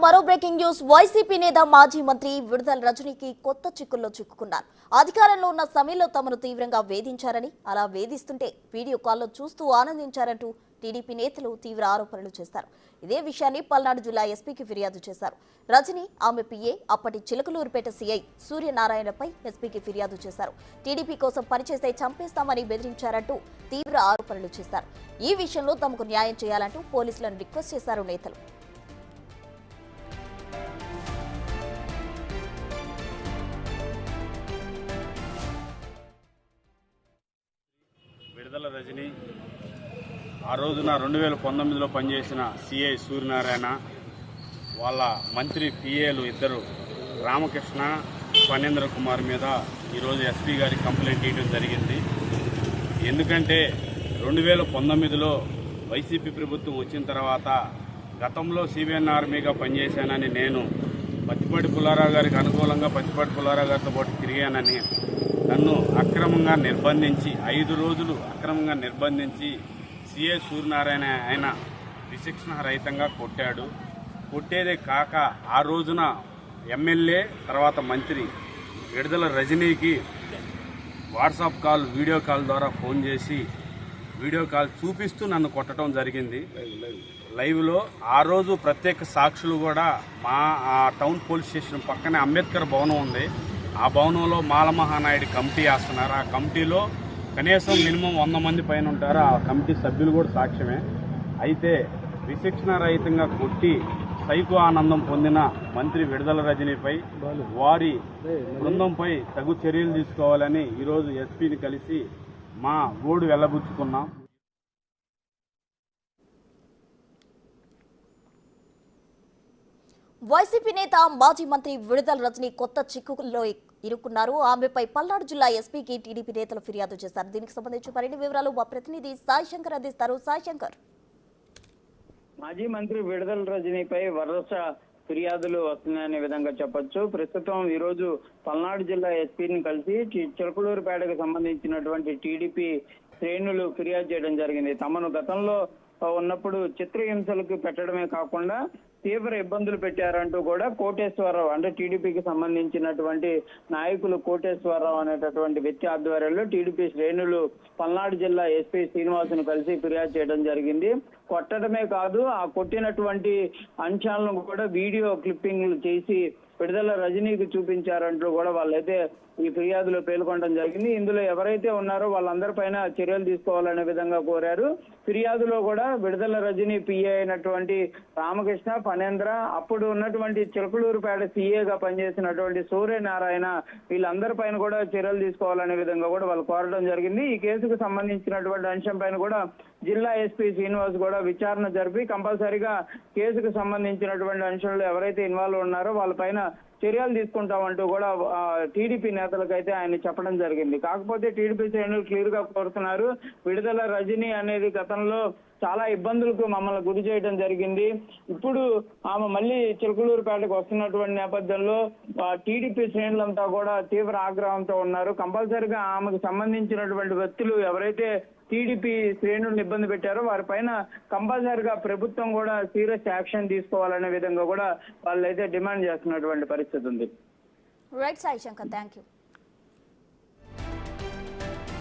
మరో breaking news. YCP నేత మాజీ మంత్రి విడుదల రజనీకి కొత్త చిక్కుల్లో చిక్కుకున్నారు. అధికారంలో ఉన్న సమయంలో తమను తీవ్రంగా వేధించారని, అలా వేధిస్తుంటే వీడియో కాల్లో చూస్తూ ఆనందించారంటూ టీడీపీ నేతలు తీవ్ర ఆరోపణలు చేశారు. ఇదే విషయాన్ని పల్నాడు జిల్లా ఎస్పీకి ఫిర్యాదు చేశారు. రజనీ, ఆమె పిఏ, అప్పటి చిలకలూరుపేట సీఐ సూర్యనారాయణపై ఎస్పీకి ఫిర్యాదు చేశారు. టీడీపీ కోసం పనిచేస్తే చంపేస్తామని బెదిరించారంటూ తీవ్ర ఆరోపణలు చేశారు. ఈ విషయంలో తమకు న్యాయం చేయాలంటూ పోలీసులను రిక్వెస్ట్ చేశారు నేతలు. విడుదల రజని ఆ రోజున 2019లో పనిచేసిన సిఐ సూర్యనారాయణ వాళ్ళ మంత్రి పిఏలు ఇద్దరు రామకృష్ణ, ఫణేంద్ర కుమార్ మీద ఈరోజు ఎస్పీ గారికి కంప్లైంట్ ఇవ్వడం జరిగింది. ఎందుకంటే 2019లో వైసీపీ ప్రభుత్వం వచ్చిన తర్వాత గతంలో సిబిఎన్ ఆర్మీగా పనిచేశానని నేను పత్తిపాటి పుల్లారావు గారికి అనుకూలంగా పత్తిపాటి పుల్లారావు గారితో పాటు తిరిగానని నన్ను అక్రమంగా నిర్బంధించి 5 రోజులు అక్రమంగా నిర్బంధించి సిఏ సూర్యనారాయణ ఆయన విశిక్షణ రహితంగా కొట్టాడు. కొట్టేదే కాక ఆ రోజున ఎమ్మెల్యే తర్వాత మంత్రి విడుదల రజనీకి వాట్సాప్ కాల్, వీడియో కాల్ ద్వారా ఫోన్ చేసి వీడియో కాల్ చూపిస్తూ నన్ను కొట్టడం జరిగింది లైవ్లో. ఆ రోజు ప్రత్యేక సాక్షులు కూడా మా టౌన్ పోలీస్ స్టేషన్ పక్కనే అంబేద్కర్ భవనం ఉంది. ఆ భవనంలో మాలమహానాయుడు కమిటీ వేస్తున్నారు. ఆ కమిటీలో కనీసం మినిమం 100 మంది పైన ఉంటారు. ఆ కమిటీ సభ్యులు కూడా సాక్ష్యమే. అయితే విశిక్షణ రహితంగా కొట్టి సైకో ఆనందం పొందిన మంత్రి విడుదల రజనీపై వారి బృందంపై తగు చర్యలు తీసుకోవాలని ఈరోజు ఎస్పీని కలిసి మా గోడు వెళ్లబుచ్చుకున్నాం. వైసీపీ నేత మాజీ మంత్రి విడుదల రజనీ కొత్త చిక్కుల్లో ఇరుక్కున్నారు. ఆమెపై పల్నాడు జిల్లా ఎస్పీకి టీడీపీ నేతలు ఫిర్యాదు చేశారు. దీనికి సంబంధించి మరిన్ని వివరాలు మా ప్రతినిధి సాయి శంకర్ అందిస్తారు. సాయి శంకర్, మాజీ మంత్రి విడుదల రజనీపై వరుస ఫిర్యాదులు వస్తున్నాయనే విధంగా చెప్పొచ్చు. ప్రస్తుతం ఈ రోజు పల్నాడు జిల్లా ఎస్పీని కలిసి చిలకలూరుపేటకు సంబంధించినటువంటి టీడీపీ శ్రేణులు ఫిర్యాదు చేయడం జరిగింది. తమను గతంలో ఉన్నప్పుడు చిత్రహింసలకు పెట్టడమే కాకుండా తీవ్ర ఇబ్బందులు పెట్టారంటూ కూడా కోటేశ్వరరావు, అంటే టీడీపీకి సంబంధించినటువంటి నాయకులు కోటేశ్వరరావు అనేటటువంటి వ్యక్తి ఆధ్వర్యంలో టీడీపీ శ్రేణులు పల్నాడు జిల్లా ఎస్పీ శ్రీనివాసును కలిసి ఫిర్యాదు చేయడం జరిగింది. కొట్టడమే కాదు, ఆ కొట్టినటువంటి అంశాలను కూడా వీడియో క్లిప్పింగ్లు చేసి విడుదల రజనీకి చూపించారంటూ కూడా వాళ్ళైతే ఈ ఫిర్యాదులో పేర్కొనడం జరిగింది. ఇందులో ఎవరైతే ఉన్నారో వాళ్ళందరిపైన చర్యలు తీసుకోవాలనే విధంగా కోరారు. ఫిర్యాదులో కూడా విడుదల రజనీ పిఏ అయినటువంటి రామకృష్ణ, ఫణేంద్ర, అప్పుడు ఉన్నటువంటి చిలకలూరుపేట సీఏగా పనిచేసినటువంటి సూర్యనారాయణ, వీళ్ళందరిపైన కూడా చర్యలు తీసుకోవాలనే విధంగా కూడా వాళ్ళు కోరడం జరిగింది. ఈ కేసుకు సంబంధించినటువంటి అంశం పైన కూడా జిల్లా ఎస్పీ శ్రీనివాస్ కూడా విచారణ జరిపి కంపల్సరీగా కేసుకు సంబంధించినటువంటి అంశంలో ఎవరైతే ఇన్వాల్వ్ ఉన్నారో వాళ్ళపైన చర్యలు తీసుకుంటామంటూ కూడా టీడీపీ నేతలకైతే ఆయన చెప్పడం జరిగింది. కాకపోతే టీడీపీ శ్రేణులు క్లియర్ గా కోరుతున్నారు, విడుదల రజనీ అనేది గతంలో చాలా ఇబ్బందులకు మమ్మల్ని గురి చేయడం జరిగింది. ఇప్పుడు ఆమె మళ్ళీ చిలకలూరుపేటకు వస్తున్నటువంటి నేపథ్యంలో టీడీపీ శ్రేణులంతా కూడా తీవ్ర ఆగ్రహంతో ఉన్నారు. కంపల్సరీగా ఆమెకు సంబంధించినటువంటి వ్యక్తులు ఎవరైతే టీడీపీ శ్రేణులను ఇబ్బంది పెట్టారో వారిపైన కంపల్సరీగా ప్రభుత్వం కూడా సీరియస్ యాక్షన్ తీసుకోవాలనే విధంగా కూడా వాళ్ళైతే డిమాండ్ చేస్తున్నటువంటి పరిస్థితి ఉంది. Right Sai Shankar, thank you.